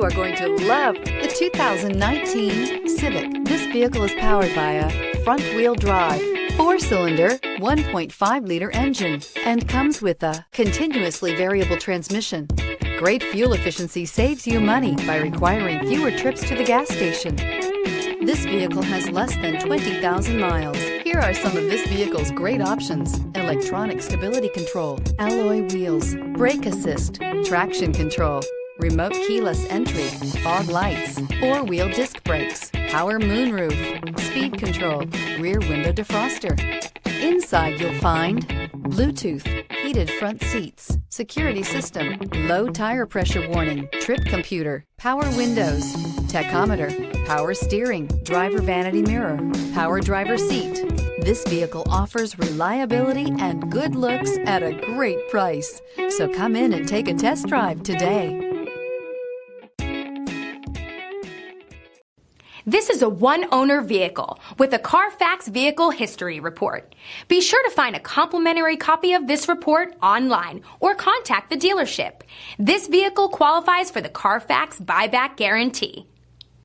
are going to love the 2019 Civic. This vehicle is powered by a front-wheel drive, 4-cylinder, 1.5-liter engine, and comes with a continuously variable transmission. Great fuel efficiency saves you money by requiring fewer trips to the gas station. This vehicle has less than 20,000 miles. Here are some of this vehicle's great options: electronic stability control, alloy wheels, brake assist, traction control, remote keyless entry, fog lights, 4-wheel disc brakes, power moonroof, speed control, rear window defroster. Inside you'll find Bluetooth, heated front seats, security system, low tire pressure warning, trip computer, power windows, tachometer, power steering, driver vanity mirror, power driver seat. This vehicle offers reliability and good looks at a great price. So come in and take a test drive today. This is a one-owner vehicle with a CARFAX Vehicle History Report. Be sure to find a complimentary copy of this report online or contact the dealership. This vehicle qualifies for the CARFAX Buyback Guarantee.